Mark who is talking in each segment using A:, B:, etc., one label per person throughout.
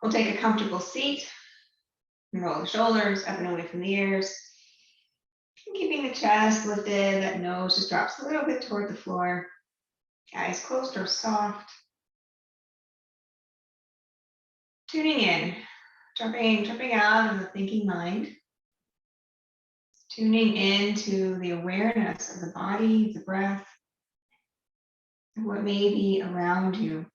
A: We'll take a comfortable seat, roll the shoulders up and away from the ears. Keeping the chest lifted, that nose just drops a little bit toward the floor. Eyes closed or soft. Tuning in, jumping out of the thinking mind. Tuning into the awareness of the body, the breath, and what may be around you.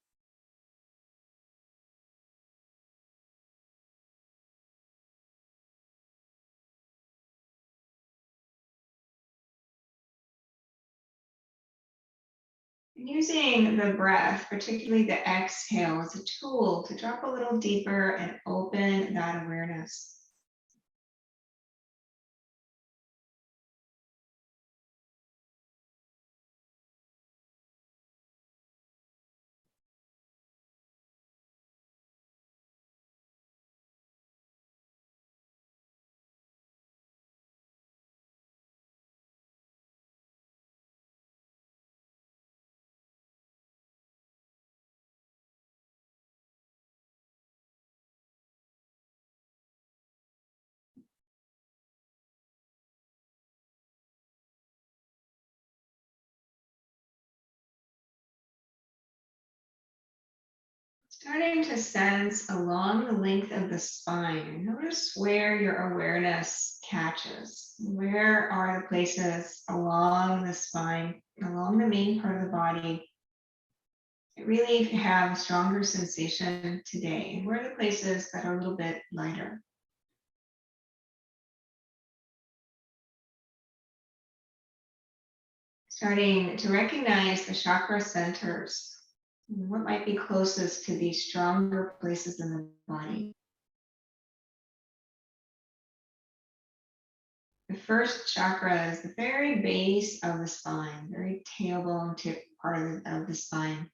A: And using the breath, particularly the exhale, as a tool to drop a little deeper and open that awareness. Starting to sense along the length of the spine. Notice where your awareness catches. Where are the places along the spine, along the main part of the body that really have stronger sensation today? And where are the places that are a little bit lighter? Starting to recognize the chakra centers. What might be closest to these stronger places in the body? The first chakra is the very base of the spine, very tailbone tip part of the spine.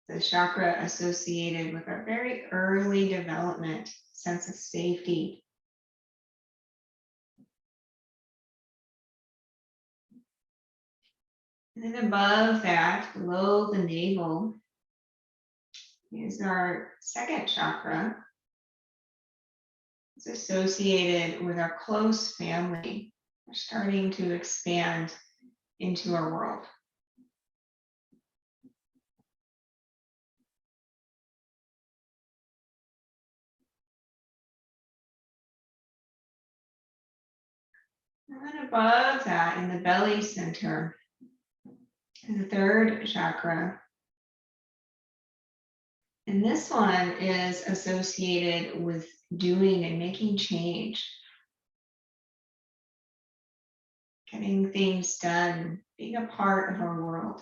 A: The chakra associated with our very early development, sense of safety. And then above that, below the navel, is our second chakra. It's associated with our close family. We're starting to expand into our world. And then above that, in the belly center, is the third chakra. And this one is associated with doing and making change. Getting things done, being a part of our world.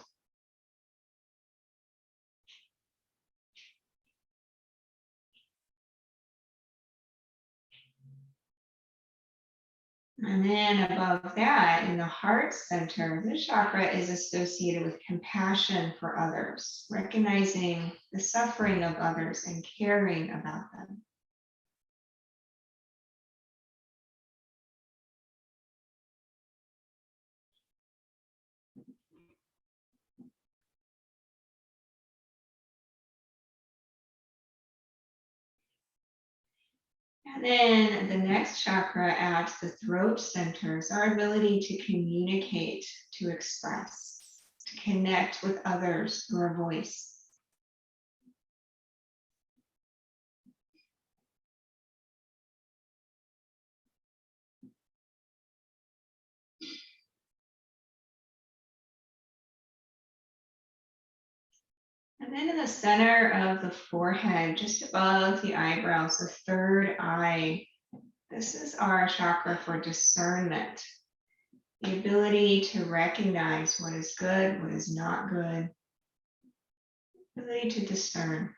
A: And then above that, in the heart center, this chakra is associated with compassion for others, recognizing the suffering of others and caring about them. And then the next chakra at the throat center is our ability to communicate, to express, to connect with others through our voice. And then in the center of the forehead, just above the eyebrows, the third eye, this is our chakra for discernment. The ability to recognize what is good, what is not good. The ability to discern.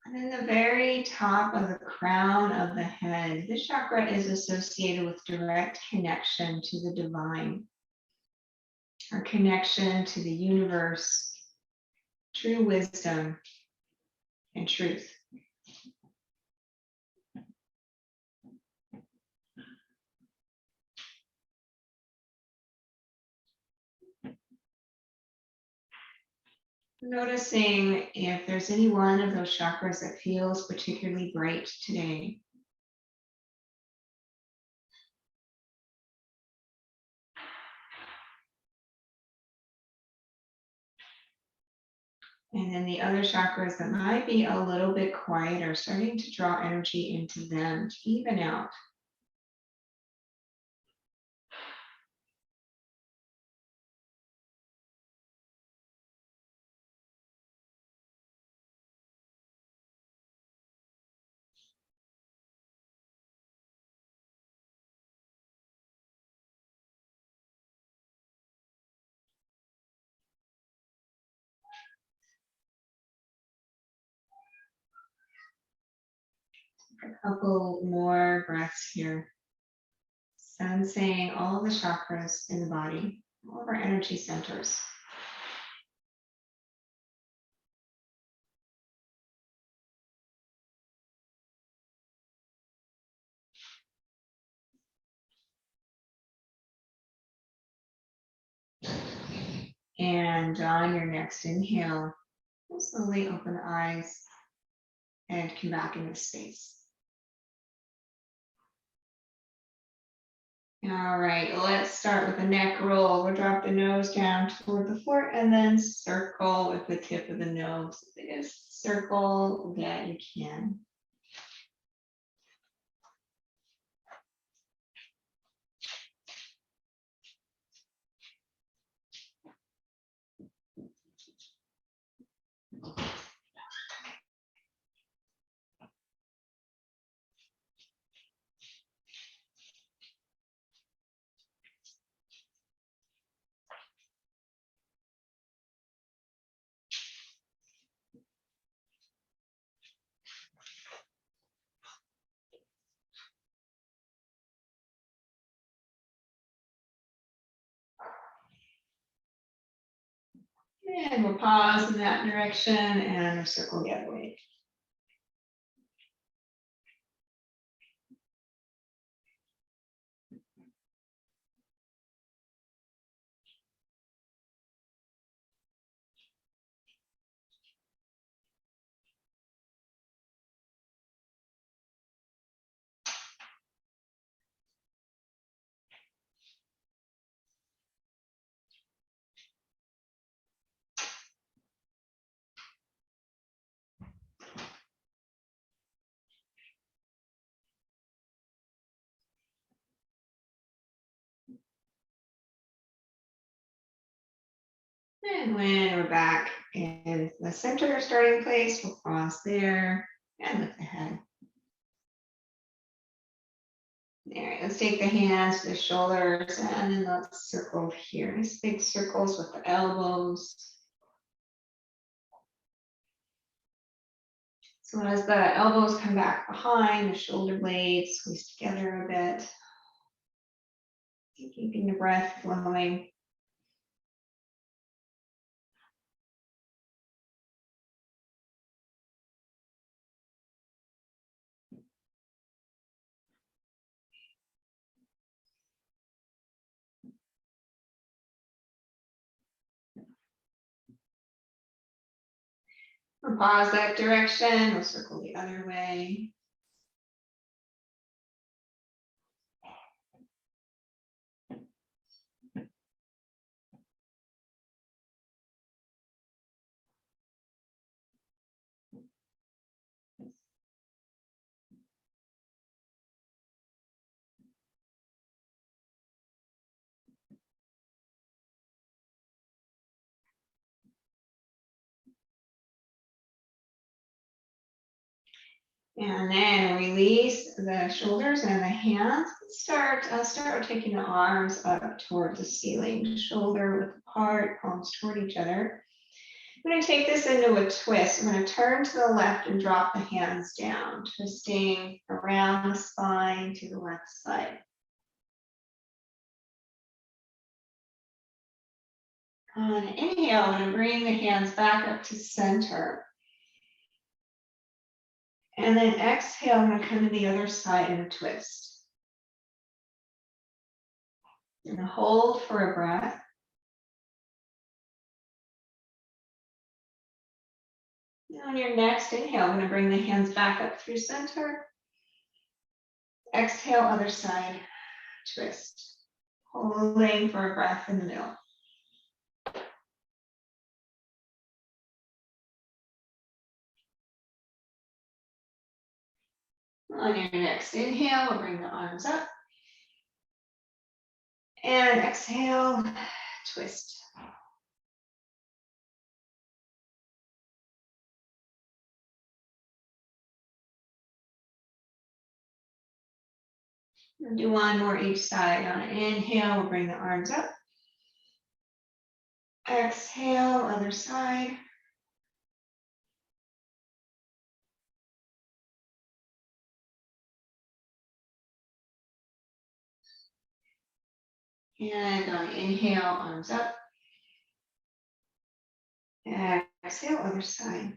A: And then the very top of the crown of the head, this chakra is associated with direct connection to the divine, our connection to the universe, true wisdom. and truth. Noticing if there's any one of those chakras that feels particularly bright today. And then the other chakras that might be a little bit quieter, starting to draw energy into them to even out. A couple more breaths here. Sensing all the chakras in the body, all of our energy centers. And on your next inhale, slowly open the eyes and come back into space. All right, let's start with a neck roll. We'll drop the nose down toward the floor and then circle with the tip of the nose. The biggest circle that you can. And we'll pause in that direction and we'll circle the other way. And when we're back in the center starting place, we'll pause there and lift the head. All right, let's take the hands to the shoulders and then let's circle here. Nice big circles with the elbows. So as the elbows come back behind, the shoulder blades squeeze together a bit. Keeping the breath flowing. We'll pause that direction, we'll circle the other way. And then release the shoulders and the hands. Start taking the arms up toward the ceiling, shoulder width apart, palms toward each other. I'm going to take this into a twist. I'm going to turn to the left and drop the hands down, twisting around the spine to the left side. On an inhale, I'm going to bring the hands back up to center. And then exhale, I'm gonna come to the other side and a twist. You're gonna hold for a breath. Now on your next inhale, I'm gonna bring the hands back up through center. Exhale, other side, twist. Holding for a breath in the middle. On your next inhale, we'll bring the arms up. And exhale, twist. We'll do one more each side. On an inhale, we'll bring the arms up. Exhale, other side. And on inhale, arms up. Exhale, other side.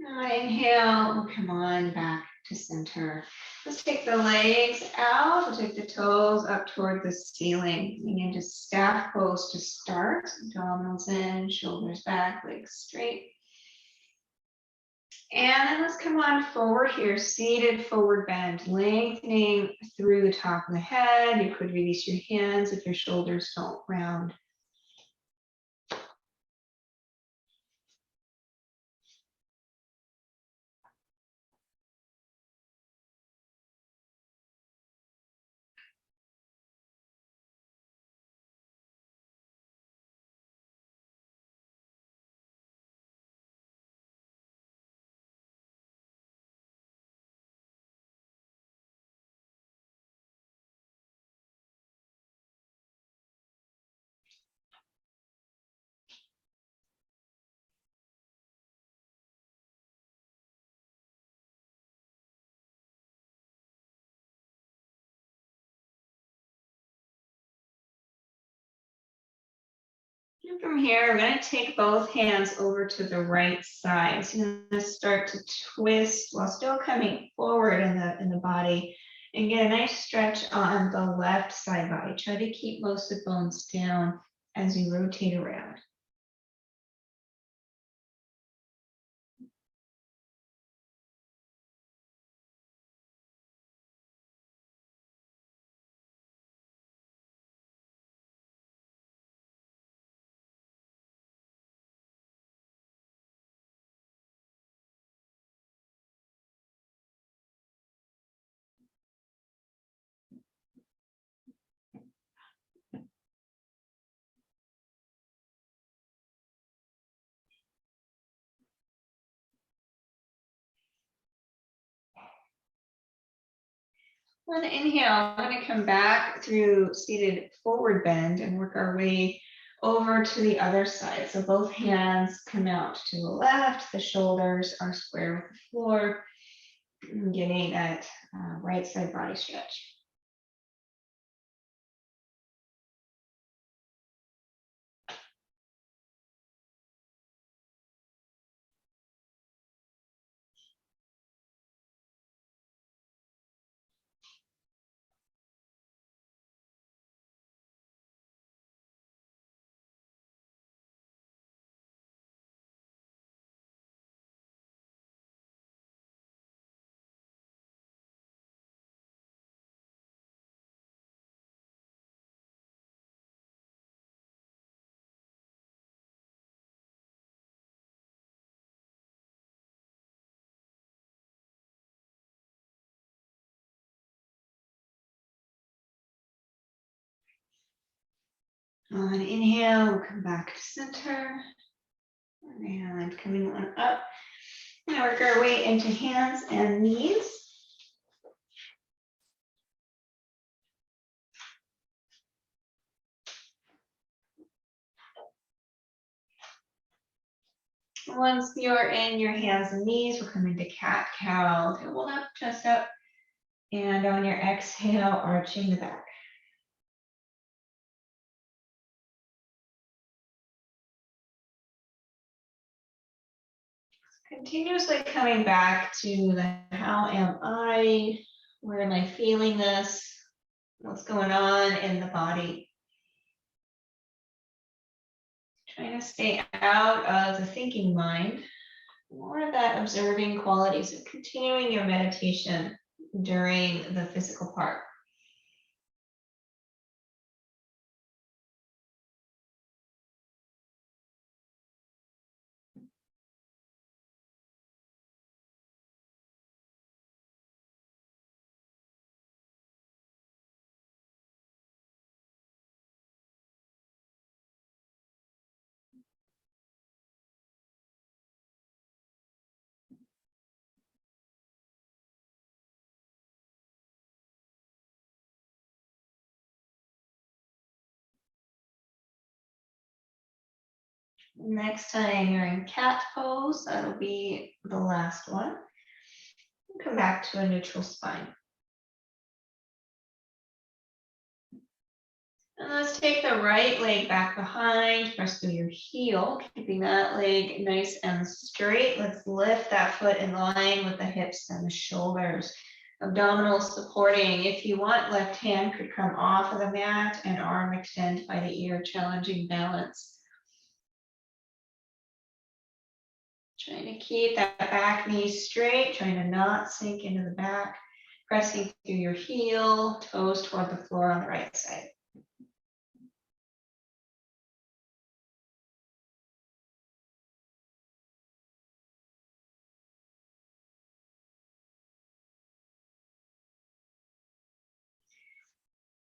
A: On inhale, we'll come on back to center. Let's take the legs out. We'll take the toes up toward the ceiling. Begin to staff pose to start. Abdominals in, shoulders back, legs straight. And then let's come on forward here, seated forward bend, lengthening through the top of the head. You could release your hands if your shoulders don't round. And from here, we're going to take both hands over to the right side. So you're going to start to twist while still coming forward in the body, and get a nice stretch on the left side body. Try to keep most of the bones down as you rotate around. On the inhale, I'm going to come back through seated forward bend and work our way over to the other side. So both hands come out to the left, the shoulders are square with the floor, getting that right side body stretch. On inhale, we'll come back to center. And coming on up. Now work our way into hands and knees. Once you're in your hands and knees, we'll come into cat-cow. Hold up, chest up. And on your exhale, arching the back. Continuously coming back to the how am I? Where am I feeling this? What's going on in the body? Trying to stay out of the thinking mind, more of that observing qualities of continuing your meditation during the physical part. Next time you're in cat pose, that'll be the last one. Come back to a neutral spine. And let's take the right leg back behind, press through your heel, keeping that leg nice and straight. Let's lift that foot in line with the hips and the shoulders. Abdominals supporting. If you want, left hand could come off of the mat and arm extend by the ear, challenging balance. Trying to keep that back knee straight, trying to not sink into the back. Pressing through your heel, toes toward the floor on the right side.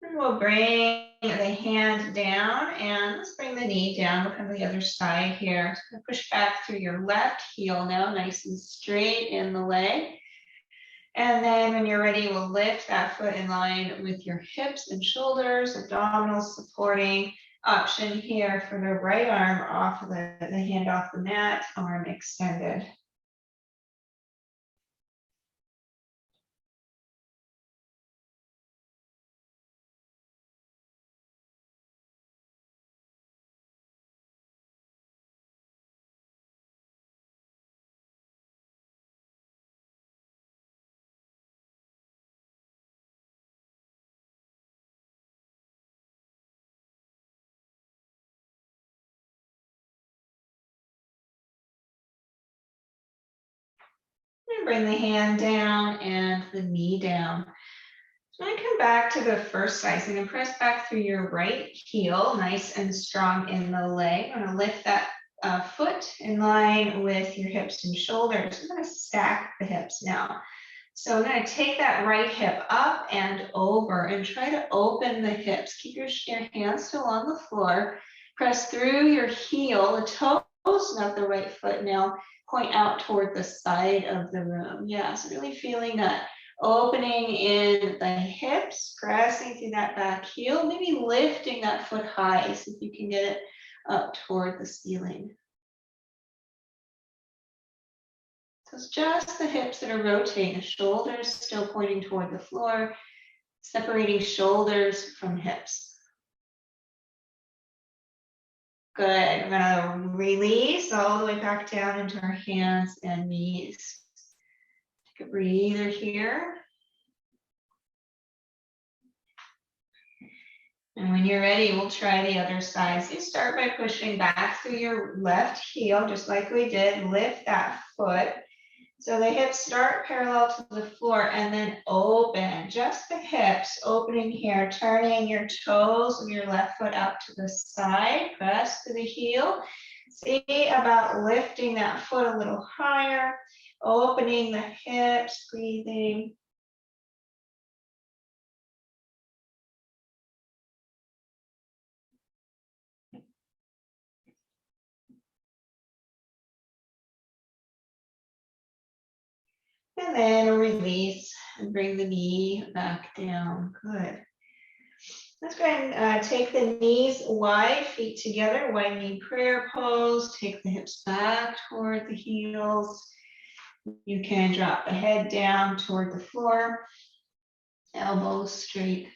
A: And we'll bring the hand down and let's bring the knee down. We'll come to the other side here. So push back through your left heel now, nice and straight in the leg. And then when you're ready, we'll lift that foot in line with your hips and shoulders, abdominals supporting. Option here for the right arm off of the hand off the mat, arm extended. And bring the hand down and the knee down. So I'm going to come back to the first side. So I'm going to press back through your right heel, nice and strong in the leg. I'm going to lift that foot in line with your hips and shoulders. I'm going to stack the hips now. So I'm going to take that right hip up and over and try to open the hips. Keep your hands still on the floor. Press through your heel, the toes, not the right foot now. Point out toward the side of the room. Yes, really feeling that opening in the hips, pressing through that back heel, maybe lifting that foot high so you can get it up toward the ceiling. So it's just the hips that are rotating, the shoulders still pointing toward the floor, separating shoulders from hips. Good. We're going to release all the way back down into our hands and knees. Take a breather here. And when you're ready, we'll try the other side. So you start by pushing back through your left heel, just like we did. Lift that foot. So the hips start parallel to the floor and then open, just the hips opening here, turning your toes of your left foot out to the side, press to the heel. See about lifting that foot a little higher, opening the hips, breathing. And then release and bring the knee back down. Good. Let's go ahead and take the knees wide, feet together, wide knee prayer pose. Take the hips back toward the heels. You can drop the head down toward the floor. elbows straight.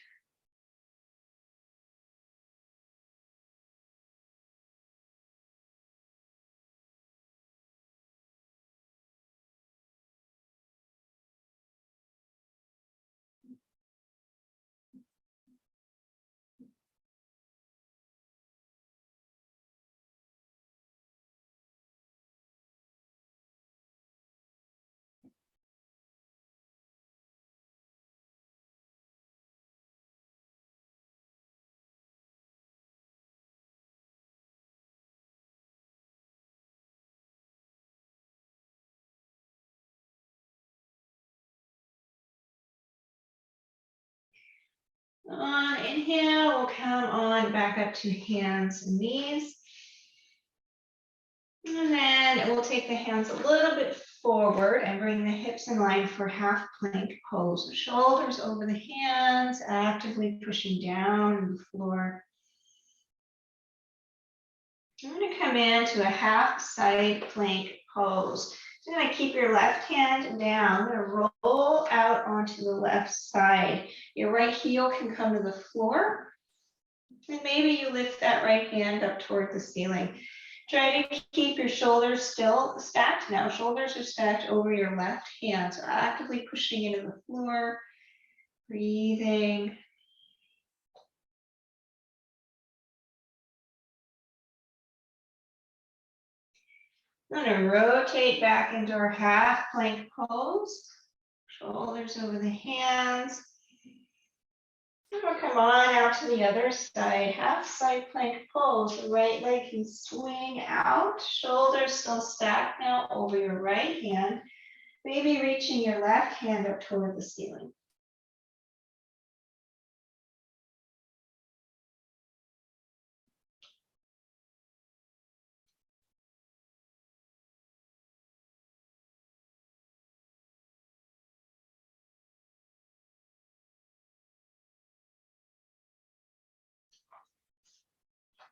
A: On inhale, we'll come on back up to hands and knees. And then we'll take the hands a little bit forward and bring the hips in line for half plank pose. Shoulders over the hands, actively pushing down the floor. I'm going to come into a half side plank pose. So you're going to keep your left hand down. I'm going to roll out onto the left side. Your right heel can come to the floor. And maybe you lift that right hand up toward the ceiling. Try to keep your shoulders still stacked now. Shoulders are stacked over your left hand. So actively pushing into the floor, breathing. I'm going to rotate back into our half plank pose. Shoulders over the hands. And we'll come on out to the other side, half side plank pose. The right leg can swing out, shoulders still stacked now over your right hand. Maybe reaching your left hand up toward the ceiling.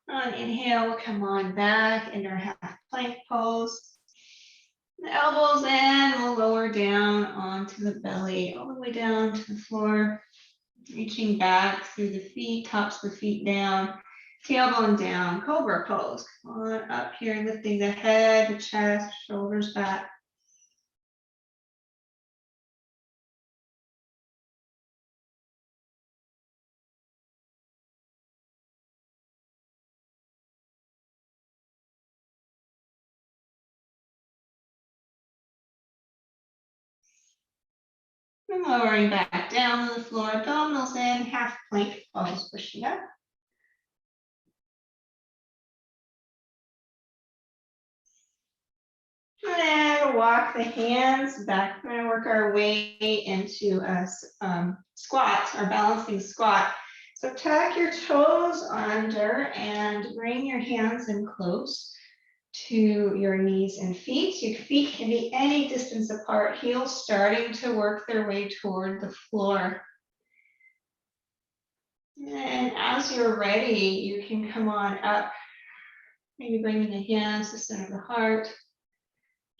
A: On inhale, we'll come on back into our half plank pose. The elbows in, we'll lower down onto the belly, all the way down to the floor. Reaching back through the feet, tops of the feet down, tailbone down, cobra pose. Come on up here, lifting the head, the chest, shoulders back. And lowering back down to the floor, abdominals in, half plank pose, pushing up. And then walk the hands back. We're going to work our way into a squat, our balancing squat. So tuck your toes under and bring your hands in close to your knees and feet. Your feet can be any distance apart, heels starting to work their way toward the floor. And as you're ready, you can come on up, maybe bringing the hands to the center of the heart.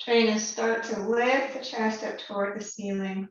A: Trying to start to lift the chest up toward the ceiling.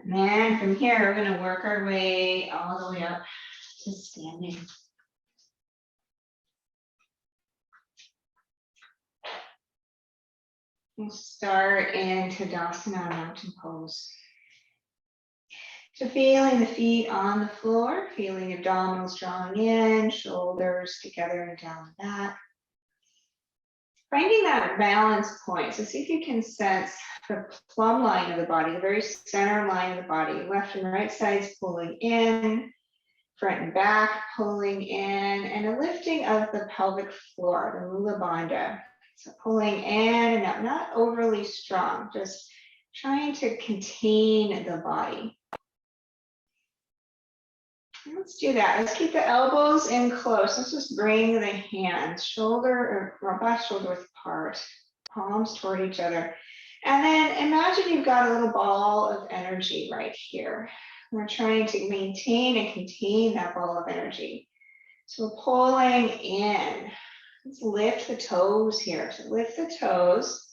A: And then from here, we're going to work our way all the way up to standing. We'll start in Tadasana, mountain pose. So feeling the feet on the floor, feeling abdominals drawing in, shoulders together and down the back. Finding that balance point. So see if you can sense the plumb line of the body, the very center line of the body, left and right sides pulling in, front and back, pulling in, and a lifting of the pelvic floor, the mula bandha. So pulling in and out, not overly strong, just trying to contain the body. Let's do that. Let's keep the elbows in close. Let's just bring the hands, shoulder or back shoulder width apart, palms toward each other. And then imagine you've got a little ball of energy right here. We're trying to maintain and contain that ball of energy. So we're pulling in. Let's lift the toes here. So lift the toes,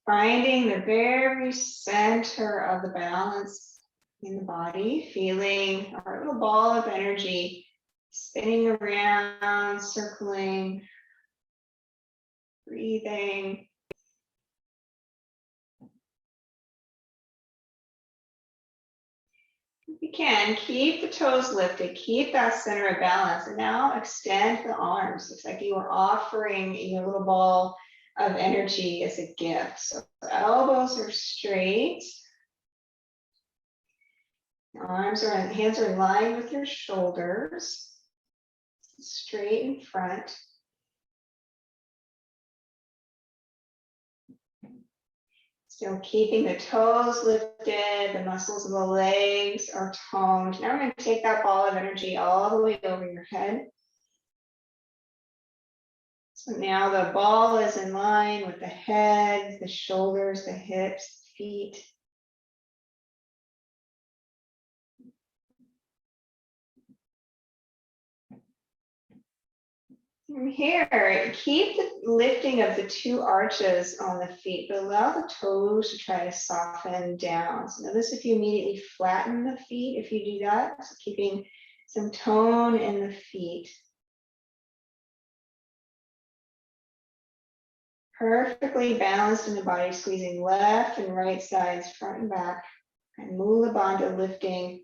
A: finding the very center of the balance in the body, feeling our little ball of energy spinning around, circling, breathing. If you can, keep the toes lifted, keep that center of balance, and now extend the arms. Looks like you are offering your little ball of energy as a gift. So the elbows are straight. Hands are in line with your shoulders, straight in front. Still keeping the toes lifted, the muscles of the legs are toned. Now we're going to take that ball of energy all the way over your head. So now the ball is in line with the head, the shoulders, the hips, feet. From here, keep the lifting of the two arches on the feet, but allow the toes to try to soften down. So notice if you immediately flatten the feet, if you do that, so keeping some tone in the feet. Perfectly balanced in the body, squeezing left and right sides, front and back, and mula bandha lifting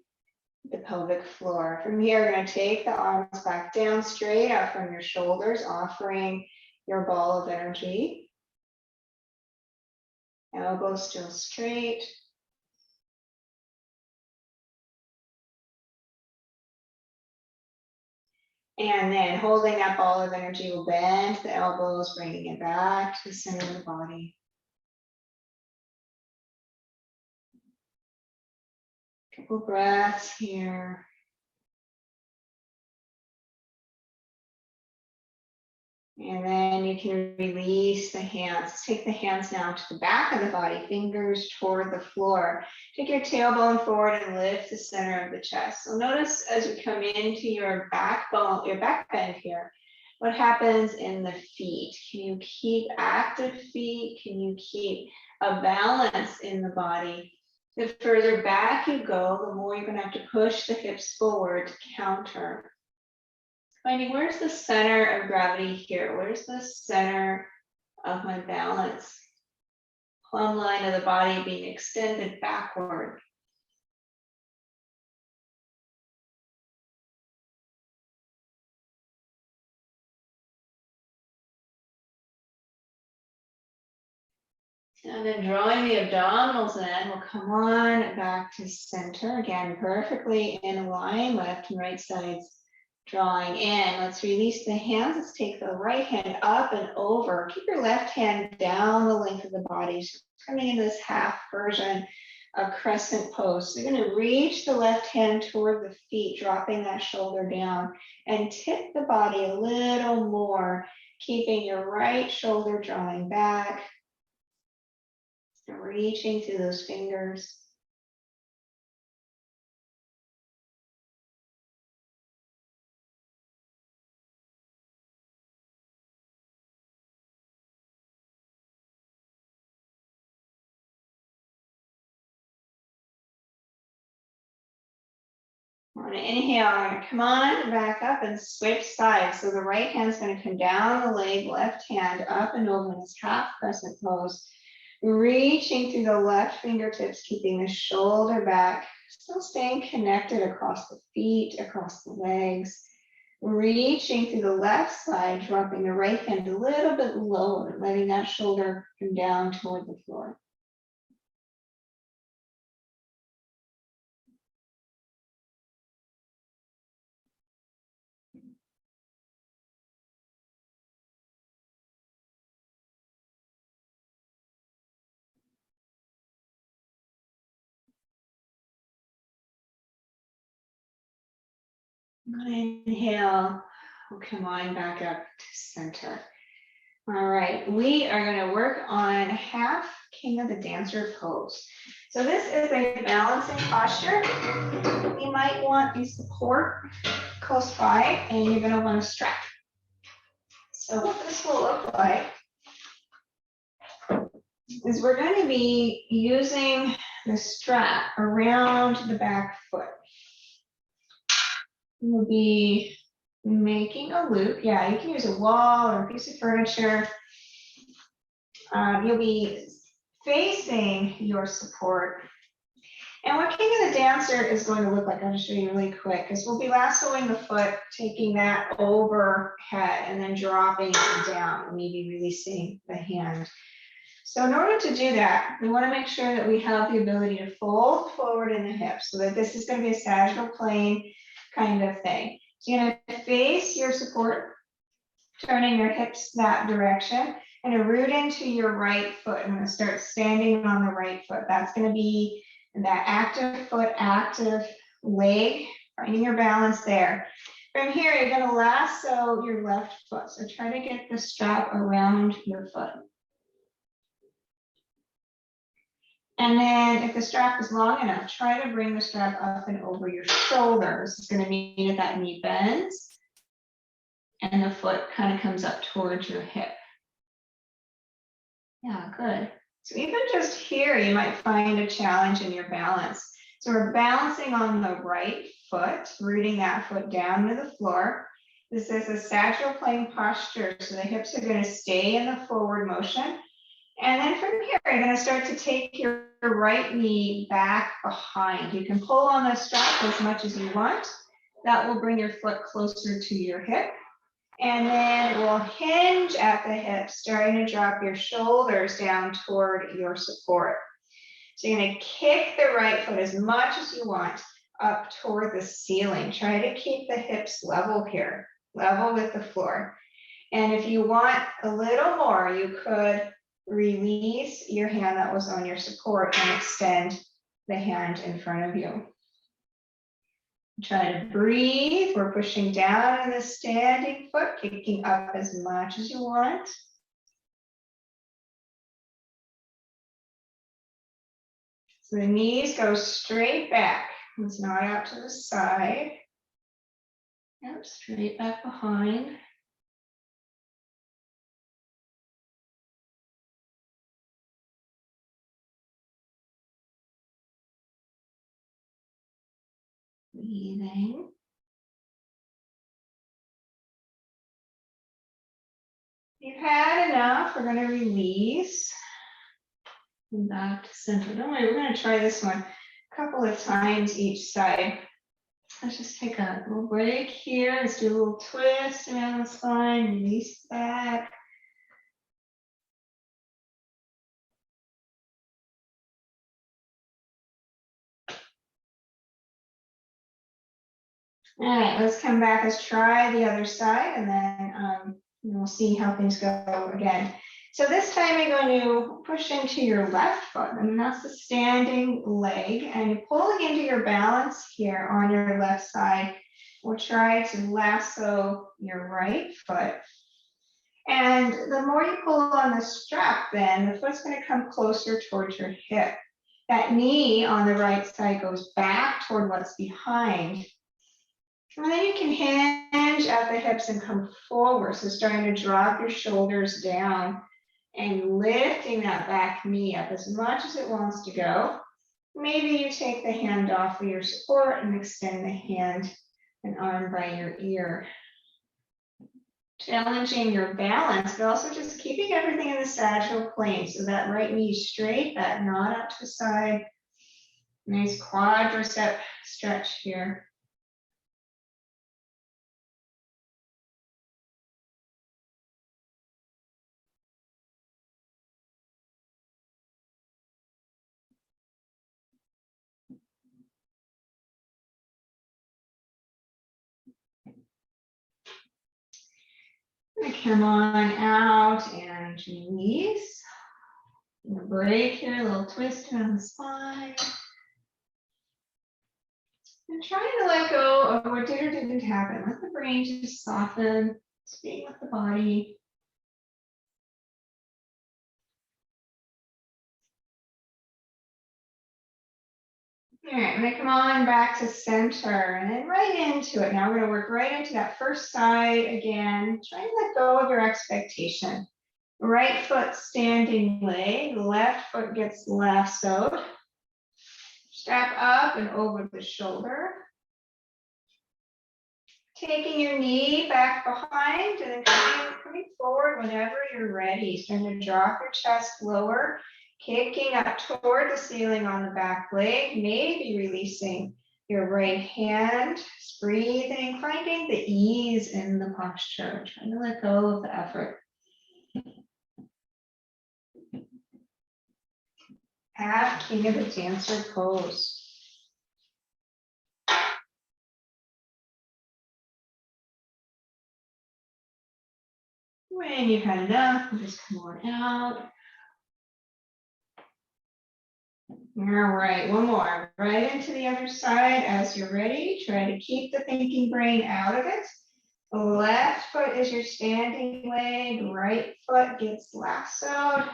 A: the pelvic floor. From here, you're going to take the arms back down, straight out from your shoulders, offering your ball of energy. Elbows still straight. And then holding that ball of energy, will bend the elbows, bringing it back to the center of the body. Couple breaths here. And then you can release the hands. Let's take the hands now to the back of the body, fingers toward the floor. Take your tailbone forward and lift the center of the chest. So notice as you come into your backbone, your back bend here, what happens in the feet. Can you keep active feet? Can you keep a balance in the body? The further back you go, the more you're going to have to push the hips forward to counter. Finding where's the center of gravity here? Where's the center of my balance? Plumb line of the body being extended backward. And then drawing the abdominals in, we'll come on back to center. Again, perfectly in line, left and right sides drawing in. Let's release the hands. Let's take the right hand up and over. Keep your left hand down the length of the body. So coming in this half version of crescent pose. So you're going to reach the left hand toward the feet, dropping that shoulder down, and tip the body a little more, keeping your right shoulder drawing back. Reaching through those fingers. On an inhale, I'm going to come on back up and switch sides. So the right hand's going to come down the leg, left hand up and over in this half crescent pose. Reaching through the left fingertips, keeping the shoulder back, still staying connected across the feet, across the legs. Reaching through the left side, dropping the right hand a little bit lower, letting that shoulder come down toward the floor. I'm gonna inhale. We'll come on back up to center. All right, we are going to work on half King of the Dancer pose. So this is a balancing posture. You might want a support close by, and you're going to want to strap. So what this will look like is we're going to be using the strap around the back foot. We'll be making a loop. Yeah, you can use a wall or a piece of furniture. You'll be facing your support. And what King of the Dancer is going to look like, I'll show you really quick, is we'll be lassoing the foot, taking that overhead and then dropping it down, and maybe releasing the hand. So in order to do that, we want to make sure that we have the ability to fold forward in the hips, so that this is going to be a sagittal plane kind of thing. So you're going to face your support, turning your hips that direction, and root into your right foot. I'm going to start standing on the right foot. That's going to be that active foot, active leg, finding your balance there. From here, you're going to lasso your left foot. So try to get the strap around your foot. And then if the strap is long enough, try to bring the strap up and over your shoulders. It's going to mean that that knee bends and the foot kind of comes up towards your hip. Yeah, good. So even just here, you might find a challenge in your balance. So we're balancing on the right foot, rooting that foot down to the floor. This is a sagittal plane posture, so the hips are going to stay in the forward motion. And then from here, you're going to start to take your right knee back behind. You can pull on the strap as much as you want. That will bring your foot closer to your hip. And then we'll hinge at the hips, starting to drop your shoulders down toward your support. So you're going to kick the right foot as much as you want up toward the ceiling. Try to keep the hips level here, level with the floor. And if you want a little more, you could release your hand that was on your support and extend the hand in front of you. Try to breathe. We're pushing down on the standing foot, kicking up as much as you want. So the knees go straight back. It's not out to the side. Yep, straight back behind. Breathing. You've had enough. We're going to release. And back to center. Don't worry, we're going to try this one a couple of times each side. Let's just take a little break here. Let's do a little twist around the spine, release back. All right, let's come back. Let's try the other side, and then we'll see how things go again. So this time you're going to push into your left foot, and that's the standing leg, and you're pulling into your balance here on your left side. We'll try to lasso your right foot. And the more you pull on the strap, then the foot's going to come closer towards your hip. That knee on the right side goes back toward what's behind. And then you can hinge at the hips and come forward. So starting to drop your shoulders down and lifting that back knee up as much as it wants to go. Maybe you take the hand off of your support and extend the hand and arm by your ear. Challenging your balance, but also just keeping everything in the sagittal plane. So that right knee straight, that not up to the side. Nice quadricep stretch here. Come on out and release. Break here, a little twist around the spine. And trying to let go of what did or didn't happen. Let the brain just soften, just being with the body. All right, I'm gonna come on back to center and then right into it. Now we're gonna work right into that first side again. Try and let go of your expectation. Right foot standing leg, left foot gets lassoed. Strap up and over the shoulder. Taking your knee back behind and then coming forward whenever you're ready. Starting to drop your chest lower, kicking up toward the ceiling on the back leg, maybe releasing your right hand, just breathing, finding the ease in the posture, trying to let go of the effort. Have King of the Dancer pose. When you've had enough, just come on out. All right, one more. Right into the other side as you're ready. Try to keep the thinking brain out of it. Left foot is your standing leg. Right foot gets lassoed.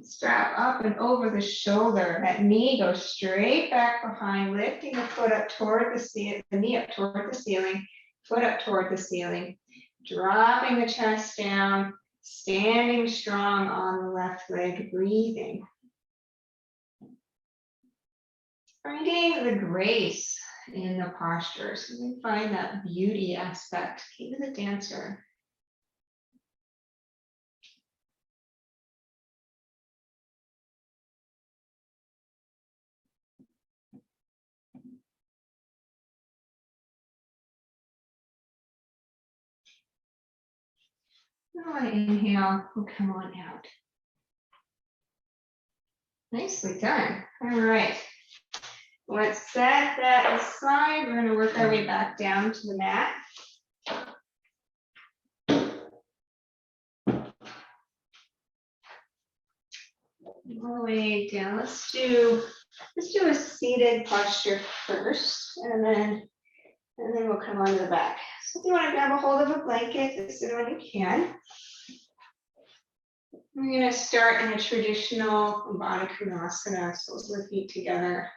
A: Strap up and over the shoulder. That knee goes straight back behind, lifting the foot up toward the ceiling, the knee up toward the ceiling, foot up toward the ceiling. Dropping the chest down, standing strong on the left leg, breathing. Finding the grace in the posture. So we find that beauty aspect. King of the Dancer. Oh, inhale, we'll come on out. Nicely done. All right. Let's set that aside. We're going to work our way back down to the mat. All the way down. Let's do a seated posture first, and then we'll come onto the back. So if you want to grab a hold of a blanket, this is when you can. We're going to start in a traditional Baddha Konasana, soles of the feet together.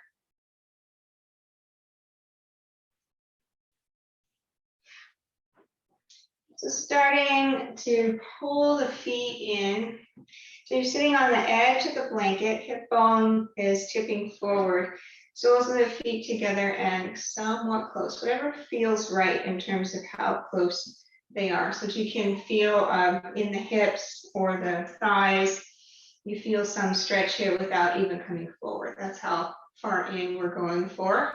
A: So starting to pull the feet in. So you're sitting on the edge of the blanket, hip bone is tipping forward, soles of the feet together and somewhat close, whatever feels right in terms of how close they are. So that you can feel in the hips or the thighs, you feel some stretch here without even coming forward. That's how far in we're going for.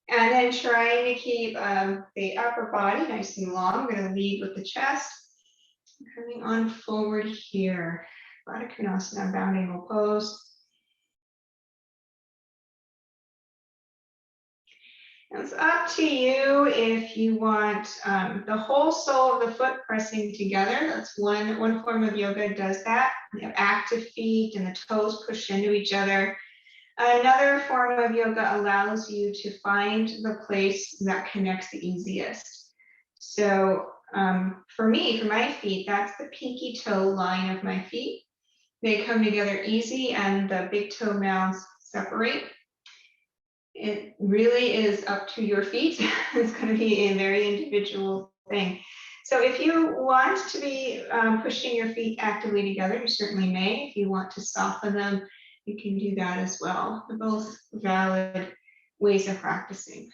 A: And then trying to keep the upper body nice and long. We're going to lead with the chest. Coming on forward here. Baddha Konasana, bound angle pose. And it's up to you if you want the whole sole of the foot pressing together. That's one form of yoga does that. You have active feet and the toes push into each other. Another form of yoga allows you to find the place that connects the easiest. So for me, for my feet, that's the pinky toe line of my feet. They come together easy and the big toe mounds separate. It really is up to your feet. It's going to be a very individual thing. So if you want to be pushing your feet actively together, you certainly may. If you want to soften them, you can do that as well. They're both valid ways of practicing.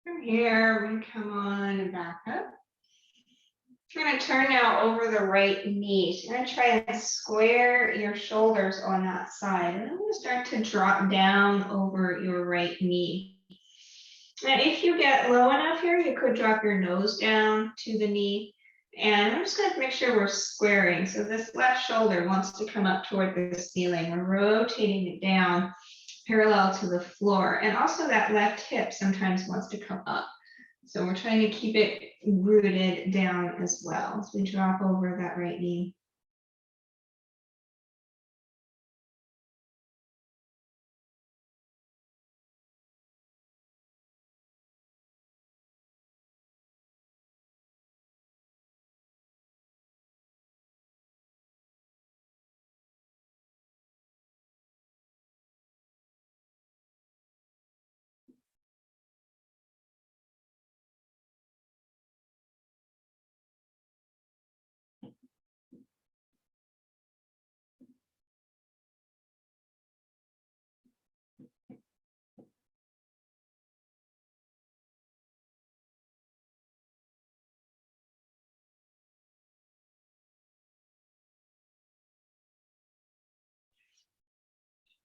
A: From here, we come on and back up. You're going to turn now over the right knee. So you're going to try and square your shoulders on that side. And then we'll start to drop down over your right knee. Now, if you get low enough here, you could drop your nose down to the knee. And I'm just going to make sure we're squaring. So this left shoulder wants to come up toward the ceiling. We're rotating it down parallel to the floor. And also that left hip sometimes wants to come up. So we're trying to keep it rooted down as well as we drop over that right knee.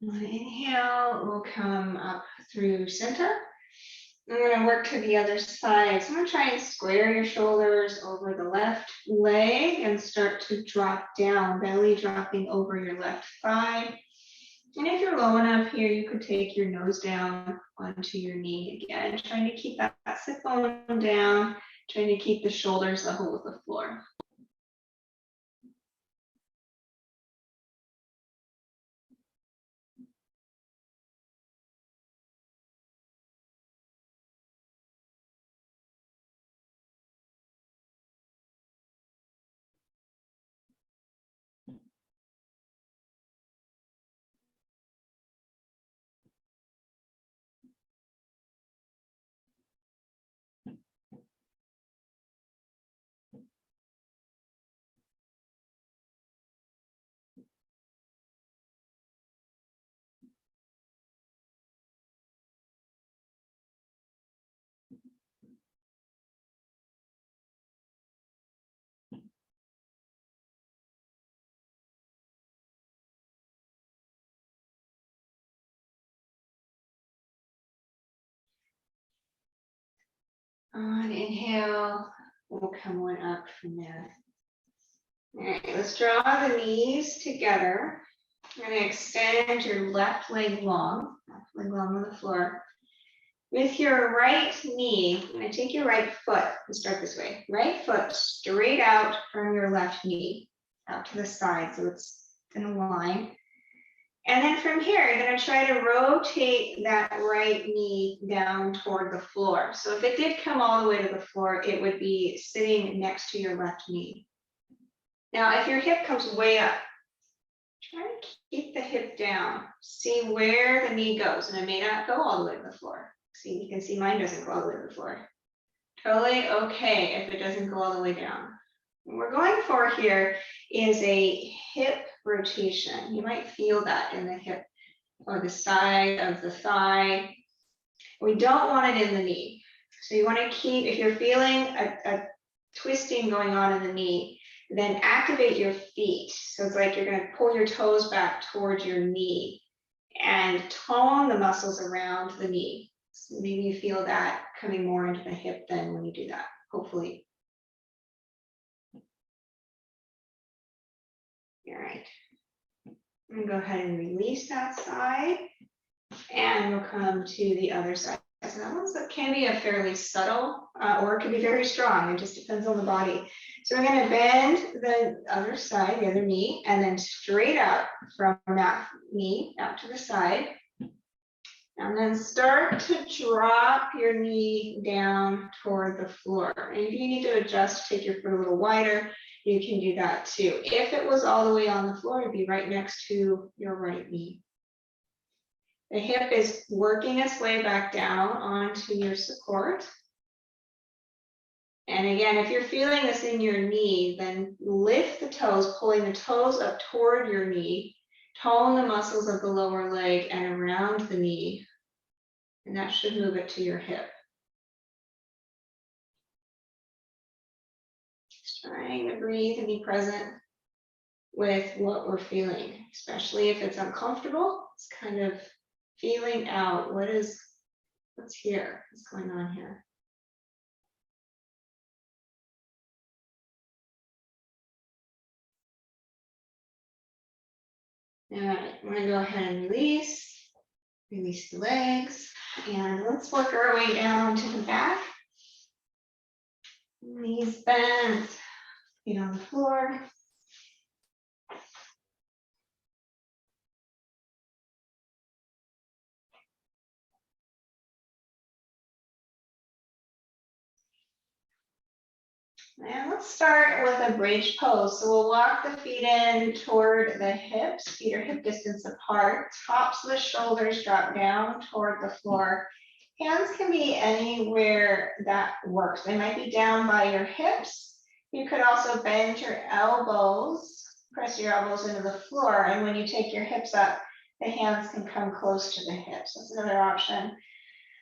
A: On inhale, we'll come up through center. I'm going to work to the other side. So I'm going to try and square your shoulders over the left leg and start to drop down, belly dropping over your left thigh. And if you're low enough here, you could take your nose down onto your knee again, trying to keep that sit bone down, trying to keep the shoulders level with the floor. On inhale, we'll come one up from there. All right, let's draw the knees together. You're going to extend your left leg long on the floor. With your right knee, you're going to take your right foot and start this way. Right foot straight out from your left knee, out to the side, so it's in a line. And then from here, you're going to try to rotate that right knee down toward the floor. So if it did come all the way to the floor, it would be sitting next to your left knee. Now, if your hip comes way up, try to keep the hip down. See where the knee goes, and it may not go all the way to the floor. See, you can see mine doesn't go all the way to the floor. Totally okay if it doesn't go all the way down. What we're going for here is a hip rotation. You might feel that in the hip or the side of the thigh. We don't want it in the knee. So you want to keep, if you're feeling a twisting going on in the knee, then activate your feet. So it's like you're going to pull your toes back towards your knee and tone the muscles around the knee. So maybe you feel that coming more into the hip then when you do that, hopefully. All right. I'm going to go ahead and release that side, and we'll come to the other side. So that one can be a fairly subtle, or it can be very strong. It just depends on the body. So we're going to bend the other side, the other knee, and then straight out from that knee out to the side. And then start to drop your knee down toward the floor. And if you need to adjust, take your foot a little wider, you can do that too. If it was all the way on the floor, it'd be right next to your right knee. The hip is working its way back down onto your support. And again, if you're feeling this in your knee, then lift the toes, pulling the toes up toward your knee, tone the muscles of the lower leg and around the knee. And that should move it to your hip. Just trying to breathe and be present with what we're feeling, especially if it's uncomfortable. It's kind of feeling out what's here, what's going on here. All right, I'm gonna go ahead and release the legs, and let's work our way down to the back. Knees bent, feet on the floor. And let's start with a bridge pose. So we'll walk the feet in toward the hips, feet are hip distance apart, tops of the shoulders drop down toward the floor. Hands can be anywhere that works. They might be down by your hips. You could also bend your elbows, press your elbows into the floor, and when you take your hips up, the hands can come close to the hips. That's another option.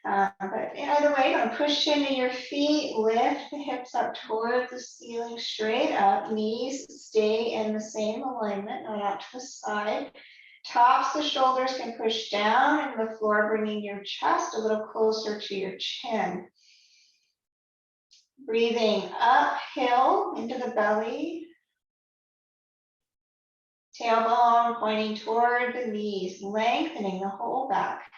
A: But either way, you're going to push into your feet, lift the hips up towards the ceiling, straight up. Knees stay in the same alignment, not out to the side. Tops, the shoulders can push down into the floor, bringing your chest a little closer to your chin. Breathing uphill into the belly. Tailbone pointing toward the knees, lengthening the whole back.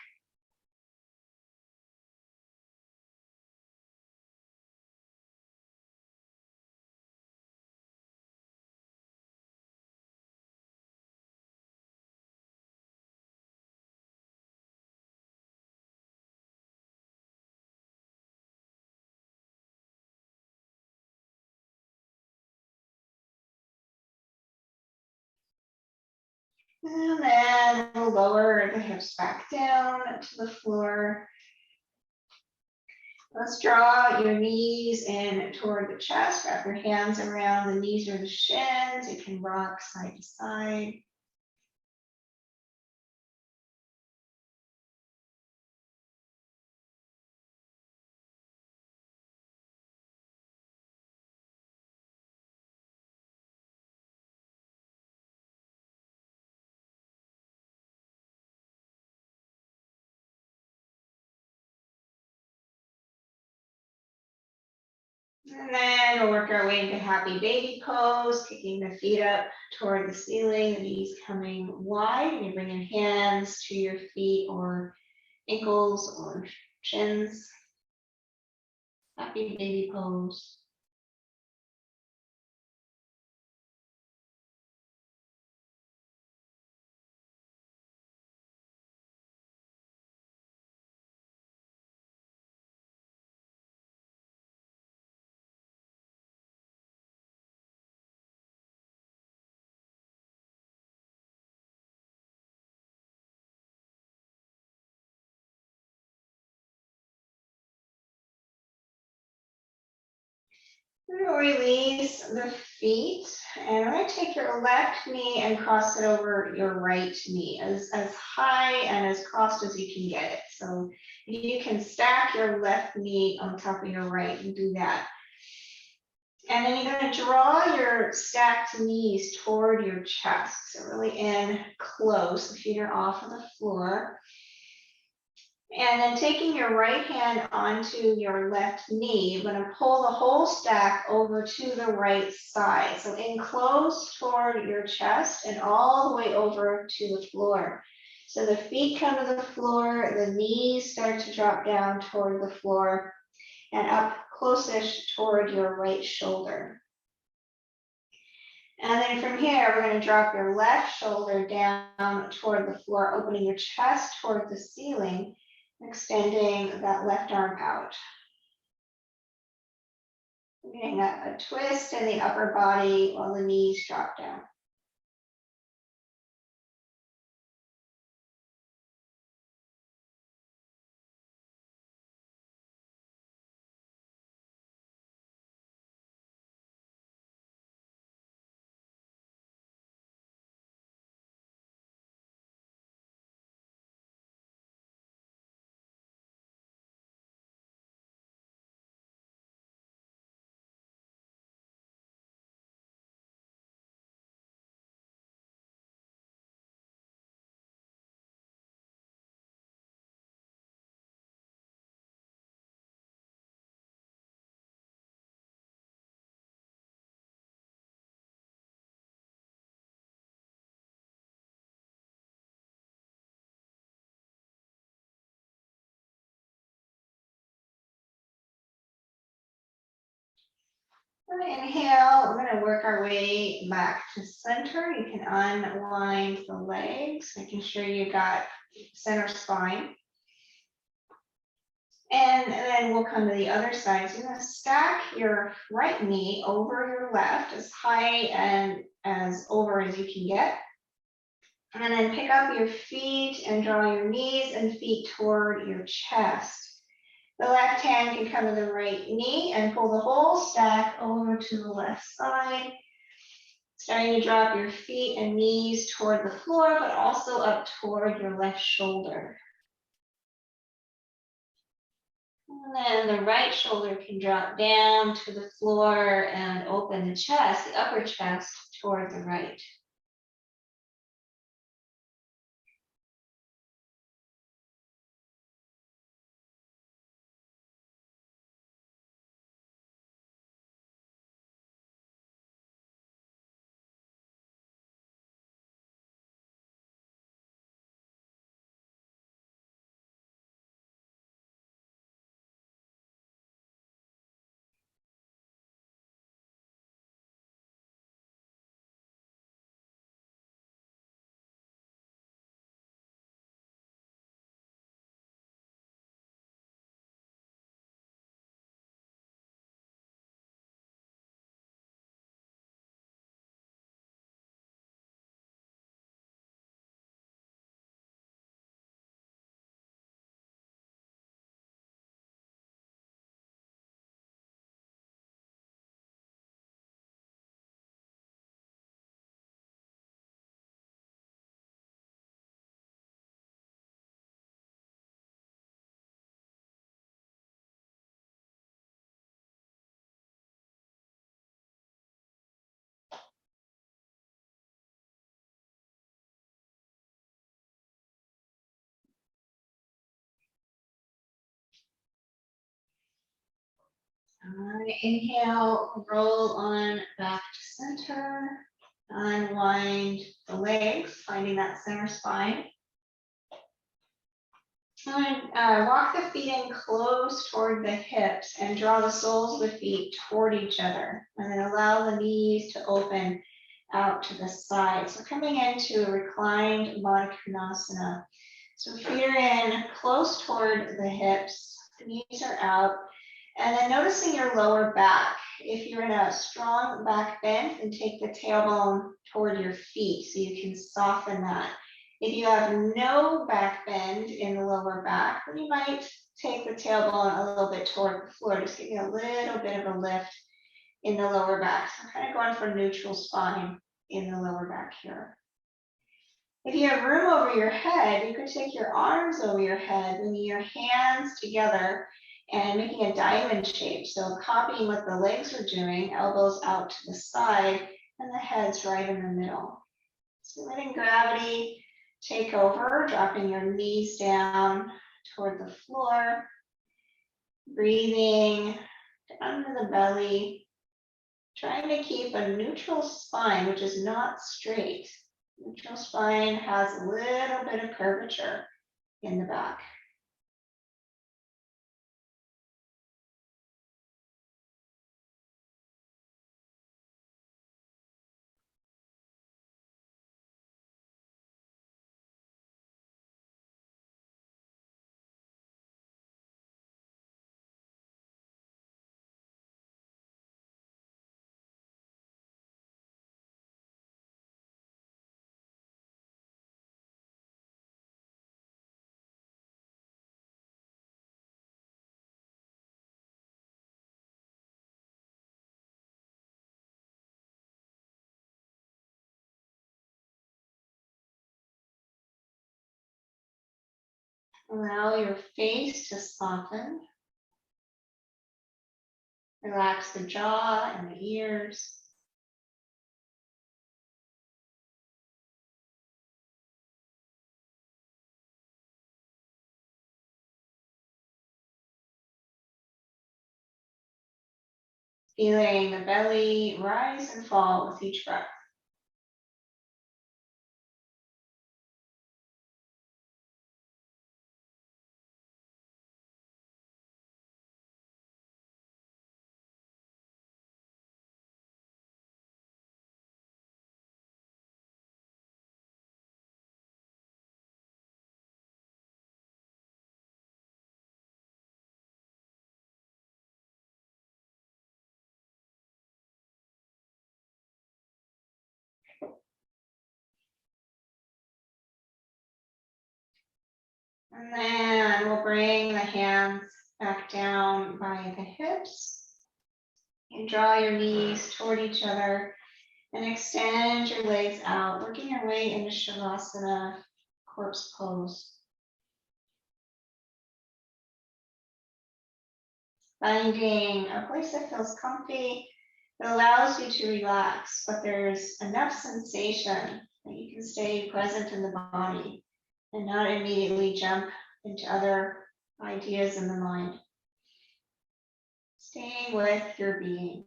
A: And then we'll lower the hips back down to the floor. Let's draw your knees in toward the chest. Wrap your hands around the knees or the shins. You can rock side to side. And then we'll work our way into happy baby pose, kicking the feet up toward the ceiling, the knees coming wide, and you bring your hands to your feet or ankles or shins. Happy baby pose. Release the feet, and I'm going to take your left knee and cross it over your right knee as high and as crossed as you can get it. So you can stack your left knee on top of your right and do that. And then you're going to draw your stacked knees toward your chest. So really in close, the feet are off of the floor. And then taking your right hand onto your left knee, you're going to pull the whole stack over to the right side. So in close toward your chest and all the way over to the floor. So the feet come to the floor, the knees start to drop down toward the floor and up close-ish toward your right shoulder. And then from here, we're going to drop your left shoulder down toward the floor, opening your chest toward the ceiling, extending that left arm out. Getting a twist in the upper body while the knees drop down. Inhale, we're going to work our way back to center. You can unwind the legs, making sure you got center spine. And then we'll come to the other side. So you're going to stack your right knee over your left as high and as over as you can get. And then pick up your feet and draw your knees and feet toward your chest. The left hand can come to the right knee and pull the whole stack over to the left side. Starting to drop your feet and knees toward the floor, but also up toward your left shoulder. And then the right shoulder can drop down to the floor and open the chest, the upper chest, toward the right. Inhale, roll on back to center. Unwind the legs, finding that center spine. And walk the feet in close toward the hips and draw the soles of the feet toward each other. And then allow the knees to open out to the side. So coming into a reclined Baddha Konasana. So feet are in close toward the hips, the knees are out. And then noticing your lower back. If you're in a strong back bend, then take the tailbone toward your feet so you can soften that. If you have no back bend in the lower back, then you might take the tailbone a little bit toward the floor, just giving a little bit of a lift in the lower back. So kind of going for neutral spine in the lower back here. If you have room over your head, you could take your arms over your head, bringing your hands together and making a diamond shape. So copying what the legs are doing, elbows out to the side and the head's right in the middle. So letting gravity take over, dropping your knees down toward the floor, breathing under the belly, trying to keep a neutral spine, which is not straight. Neutral spine has a little bit of curvature in the back. Allow your face to soften. Relax the jaw and the ears. Feeling the belly rise and fall with each breath. And then we'll bring the hands back down by the hips. And draw your knees toward each other and extend your legs out, working your way into Shavasana, corpse pose. Finding a place that feels comfy, that allows you to relax, but there's enough sensation that you can stay present in the body and not immediately jump into other ideas in the mind. Staying with your being.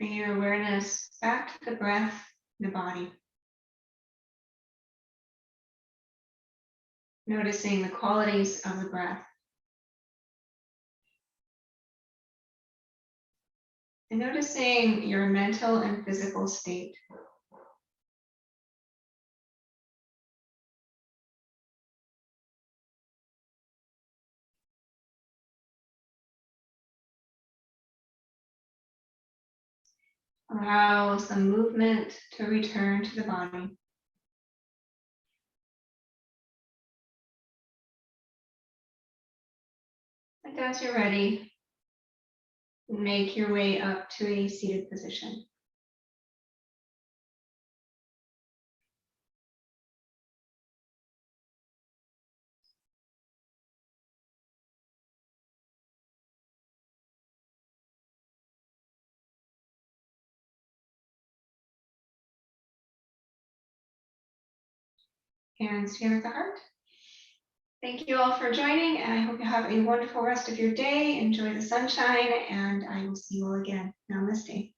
A: Bring your awareness back to the breath, the body. Noticing the qualities of the breath. And noticing your mental and physical state. Allow some movement to return to the body. And as you're ready, make your way up to a seated position. Hands here at the heart. Thank you all for joining, and I hope you have a wonderful rest of your day. Enjoy the sunshine, and I will see you all again. Namaste.